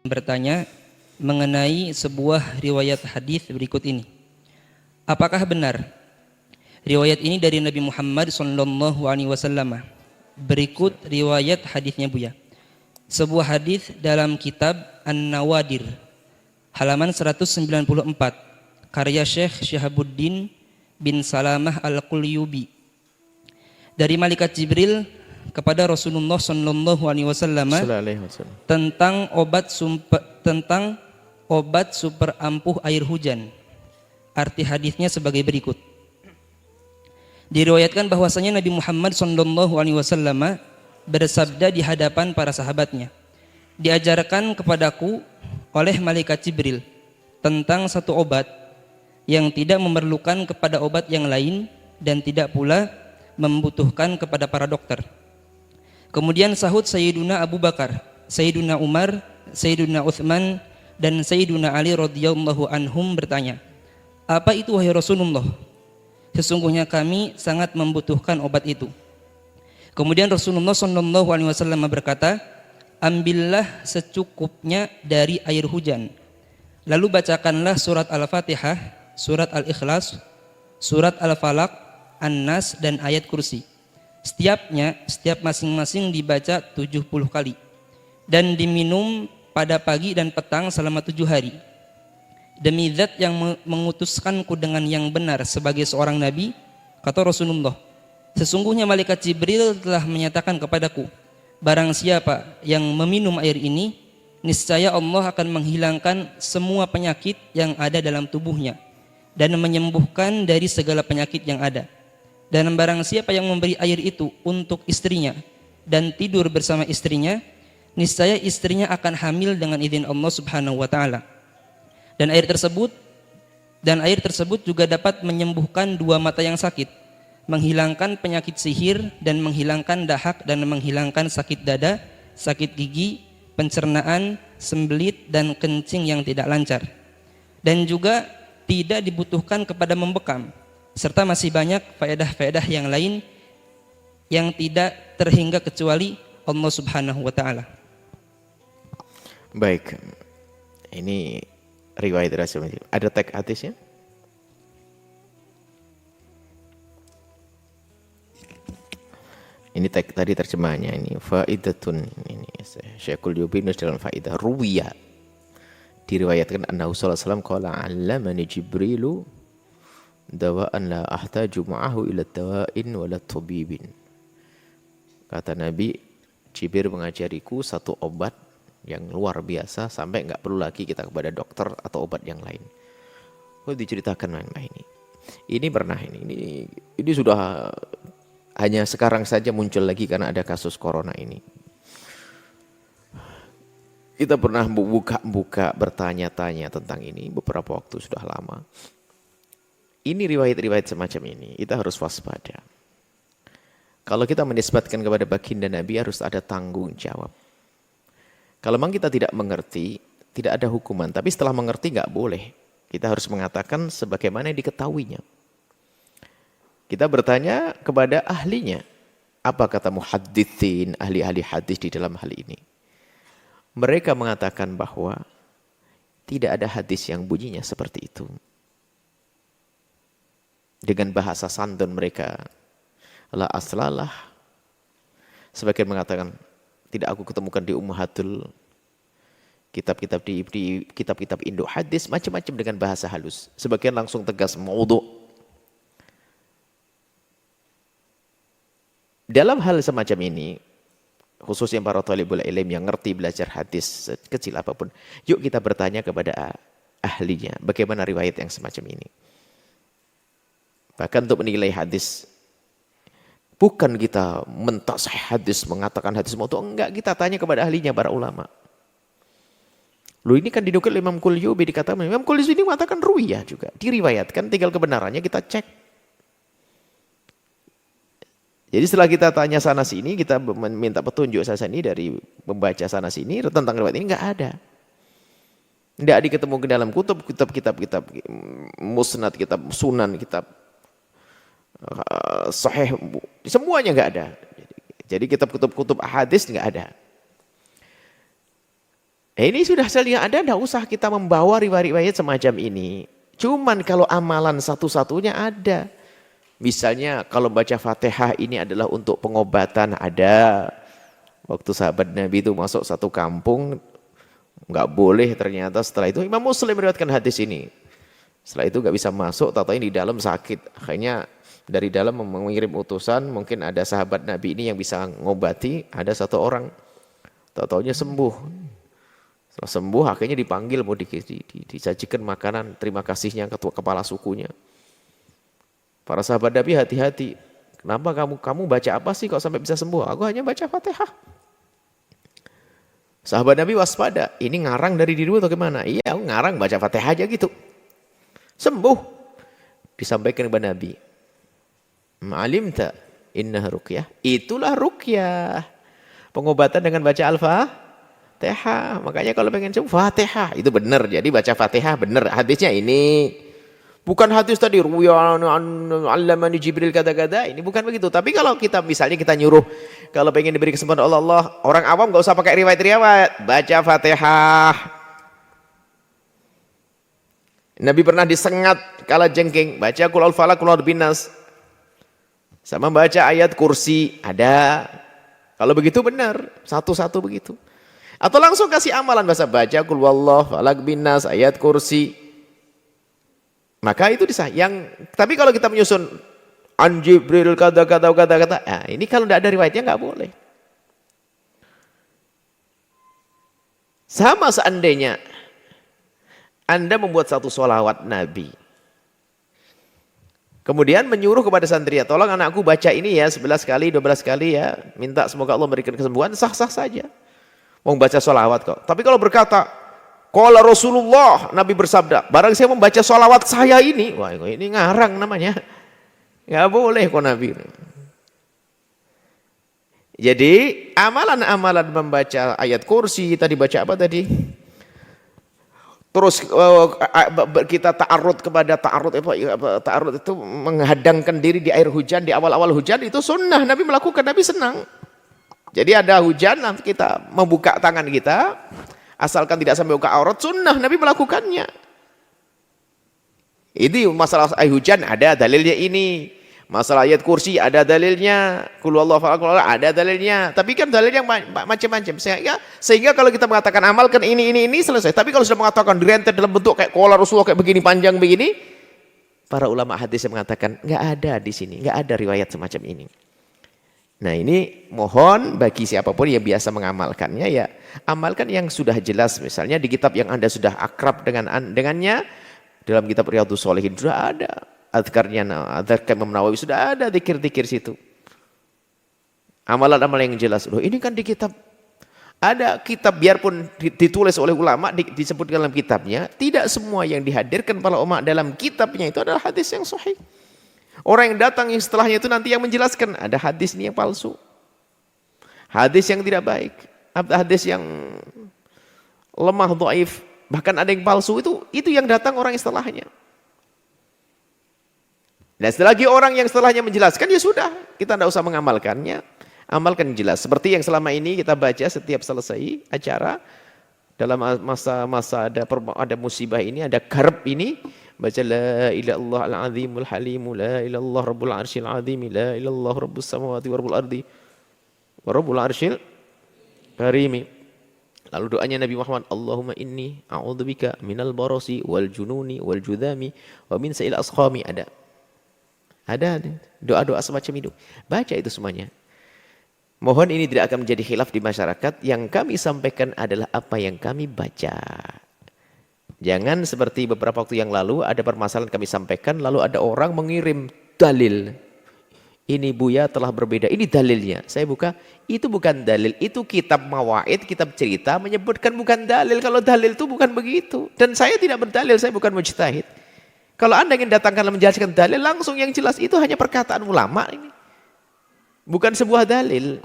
bertanya mengenai sebuah riwayat hadis berikut ini. Apakah benar riwayat ini dari Nabi Muhammad SAW? Berikut riwayat hadisnya Buya. Sebuah hadis dalam kitab An-Nawadir halaman 194 karya Syekh Syihabuddin bin Salamah Al-Qulyubi dari malaikat Jibril kepada Rasulullah SAW tentang obat super ampuh air hujan. Arti hadisnya sebagai berikut. Diriwayatkan bahwasanya Nabi Muhammad SAW bersabda di hadapan para sahabatnya, diajarkan kepadaku oleh malaikat Jibril tentang satu obat yang tidak memerlukan kepada obat yang lain dan tidak pula membutuhkan kepada para dokter. Kemudian sahut Sayyiduna Abu Bakar, Sayyiduna Umar, Sayyiduna Uthman, dan Sayyiduna Ali radhiyallahu anhum bertanya, apa itu wahai Rasulullah? Sesungguhnya kami sangat membutuhkan obat itu. Kemudian Rasulullah SAW berkata, ambillah secukupnya dari air hujan. Lalu bacakanlah surat Al-Fatihah, surat Al-Ikhlas, surat Al-Falaq, An-Nas, dan ayat kursi. Setiap masing-masing dibaca 70 kali. Dan diminum pada pagi dan petang selama 7 hari. Demi zat yang mengutuskanku dengan yang benar sebagai seorang nabi, kata Rasulullah, sesungguhnya malaikat Jibril telah menyatakan kepadaku, barang siapa yang meminum air ini, niscaya Allah akan menghilangkan semua penyakit yang ada dalam tubuhnya dan menyembuhkan dari segala penyakit yang ada. Dan barang siapa yang memberi air itu untuk istrinya dan tidur bersama istrinya, niscaya istrinya akan hamil dengan izin Allah Subhanahu wa taala. Dan air tersebut juga dapat menyembuhkan 2 mata yang sakit, menghilangkan penyakit sihir dan menghilangkan dahak dan menghilangkan sakit dada, sakit gigi, pencernaan, sembelit dan kencing yang tidak lancar. Dan juga tidak dibutuhkan kepada membekam, serta masih banyak faedah-faedah yang lain yang tidak terhingga kecuali Allah Subhanahu wa taala. Baik. Ini riwayat Rasulullah. Ada teks hadisnya? Ini teks tadi terjemahnya ini faidatun ini Syekhul Yubinus dalam faidah ruwiya diriwayatkan annahu sallallahu alaihi wasallam qala 'allamani Jibrilu dawa'an la ahtaju ma'ahu ila dawa'in wala tabibin. Kata Nabi, Jibril mengajariku satu obat yang luar biasa sampai nggak perlu lagi kita kepada dokter atau obat yang lain. Oh, diceritakan mengenai ini. Ini pernah ini sudah hanya sekarang saja muncul lagi karena ada kasus corona ini. Kita pernah buka bertanya-tanya tentang ini beberapa waktu sudah lama. Ini riwayat-riwayat semacam ini kita harus waspada. Kalau kita menisbatkan kepada baginda Nabi harus ada tanggung jawab. Kalau memang kita tidak mengerti, tidak ada hukuman. Tapi setelah mengerti nggak boleh. Kita harus mengatakan sebagaimana yang diketahuinya. Kita bertanya kepada ahlinya. Apa kata muhadditsin, ahli-ahli hadis di dalam hal ini? Mereka mengatakan bahwa tidak ada hadis yang bunyinya seperti itu. Dengan bahasa santun mereka. La aslalah. Sebagian mengatakan, tidak aku ketemukan di ummahatul kitab-kitab di kitab-kitab Indo hadis macam-macam dengan bahasa halus. Sebagian langsung tegas maudhu. Dalam hal semacam ini, khususnya para thalibul ilm yang ngerti belajar hadis kecil apapun, yuk kita bertanya kepada ahlinya, bagaimana riwayat yang semacam ini. Bahkan untuk menilai hadis, bukan kita mentasih hadis, mengatakan hadis maudhu, enggak, kita tanya kepada ahlinya, para ulama. Lu ini kan dinukil Imam Qulyubi, dikatakan Imam Qulyubi mengatakan ruwiyah juga, diriwayatkan, tinggal kebenarannya kita cek. Jadi setelah kita tanya sana sini, kita minta petunjuk sana sini dari membaca sana sini tentang riwayat ini enggak ada. Enggak diketemu ke dalam kitab musnad, kitab sunan, kitab sahih, semuanya enggak ada. Jadi kitab-kitab hadis enggak ada. Ini sudah selia ada, tidak usah kita membawa riwayat-riwayat semacam ini. Cuman kalau amalan satu-satunya ada. Misalnya kalau baca Fatihah ini adalah untuk pengobatan, ada. Waktu sahabat Nabi itu masuk satu kampung, nggak boleh ternyata setelah itu. Imam Muslim meriwayatkan hadis ini. Setelah itu nggak bisa masuk, tahu-tahu di dalam sakit. Akhirnya dari dalam mengirim utusan, mungkin ada sahabat Nabi ini yang bisa ngobati, ada satu orang. Tahu-tahunya sembuh. Setelah sembuh akhirnya dipanggil mau disajikan makanan terima kasihnya ketua kepala sukunya. Para sahabat Nabi hati-hati. Kenapa kamu baca apa sih kok sampai bisa sembuh? Aku hanya baca Fatihah. Sahabat Nabi waspada. Ini ngarang dari dirimu atau gimana? Iya, aku ngarang baca Fatihah aja gitu. Sembuh. Disampaikan kepada Nabi. Ma'alimta innaha ruqyah. Itulah ruqyah. Pengobatan dengan baca Al-Fatihah. Makanya kalau pengen sembuh Fatihah itu benar. Jadi baca Fatihah benar. Hadisnya ini. Bukan hadis tadi allamani Jibril kata-kata. Ini bukan begitu. Tapi kalau kita misalnya kita nyuruh kalau pengen diberi kesempatan Allah, orang awam enggak usah pakai riwayat-riwayat, baca Fatihah. Nabi pernah disengat kala jengking, baca qul huwal falaq qul a'udzu binnas. Sama baca ayat kursi, ada. Kalau begitu benar, satu-satu begitu. Atau langsung kasih amalan bahasa baca qul huwallahu falaq binnas ayat kursi. Maka itu disah. Tapi kalau kita menyusun an Jibril kata-kata, nah ini kalau tidak ada riwayatnya nggak boleh. Sama seandainya Anda membuat satu sholawat Nabi, kemudian menyuruh kepada santri, tolong anakku baca ini ya 11 kali, 12 kali ya, minta semoga Allah memberikan kesembuhan, sah-sah saja. Mau baca sholawat kok. Tapi kalau berkata qala Rasulullah, Nabi bersabda, barang saya membaca sholawat saya ini, wah ini ngarang namanya. Nggak boleh kok Nabi. Jadi amalan-amalan membaca ayat kursi, tadi baca apa tadi? Terus kita ta'arud kepada ta'arud itu menghadangkan diri di air hujan, di awal-awal hujan itu sunnah, Nabi melakukan, Nabi senang. Jadi ada hujan, nanti kita membuka tangan kita, asalkan tidak sampai buka aurat, sunnah Nabi melakukannya. Ini masalah air hujan ada dalilnya ini. Masalah ayat kursi ada dalilnya. Qul huwallahu ahad ada dalilnya. Tapi kan dalilnya macam-macam. Sehingga kalau kita mengatakan amalkan ini selesai. Tapi kalau sudah mengatakan direntet dalam bentuk kayak qala Rasulullah kayak begini panjang begini, para ulama hadis yang mengatakan enggak ada di sini, enggak ada riwayat semacam ini. Nah ini mohon bagi siapapun yang biasa mengamalkannya ya amalkan yang sudah jelas, misalnya di kitab yang Anda sudah akrab dengannya, dalam kitab Riyadhus Shalihin sudah ada azkarnya, azkar Imam Nawawi sudah ada zikir-zikir situ, amalan-amalan yang jelas. Loh ini kan di kitab, ada kitab biarpun ditulis oleh ulama disebut dalam kitabnya, tidak semua yang dihadirkan para ulama dalam kitabnya itu adalah hadis yang sahih. Orang yang datang yang setelahnya itu nanti yang menjelaskan ada hadis ini yang palsu, hadis yang tidak baik, hadis yang lemah, dhaif, bahkan ada yang palsu, itu yang datang orang yang setelahnya. Dan setelah lagi orang yang setelahnya menjelaskan, ya sudah, kita tidak usah mengamalkannya, amalkan jelas. Seperti yang selama ini kita baca setiap selesai acara, dalam masa ada musibah ini, ada karb ini, baca la ilallah al-azimul halimu, la ilallah rabbul arsyil azim, la ilallah rabbus samawati wa rabbul ardi wa rabbul arsyil karimi. Lalu doanya Nabi Muhammad, Allahumma inni a'udzubika minal barasi wal jununi wal judami wa min sa'il asqami. Ada doa-doa semacam itu. Baca itu semuanya. Mohon ini tidak akan menjadi khilaf di masyarakat. Yang kami sampaikan adalah apa yang kami baca. Jangan seperti beberapa waktu yang lalu ada permasalahan kami sampaikan, lalu ada orang mengirim dalil. Ini Buya telah berbeda, ini dalilnya. Saya buka, itu bukan dalil, itu kitab mawaid, kitab cerita menyebutkan bukan dalil. Kalau dalil itu bukan begitu. Dan saya tidak berdalil, saya bukan mujtahid. Kalau Anda ingin datangkan dan menjelaskan dalil, langsung yang jelas itu hanya perkataan ulama ini. Bukan sebuah dalil.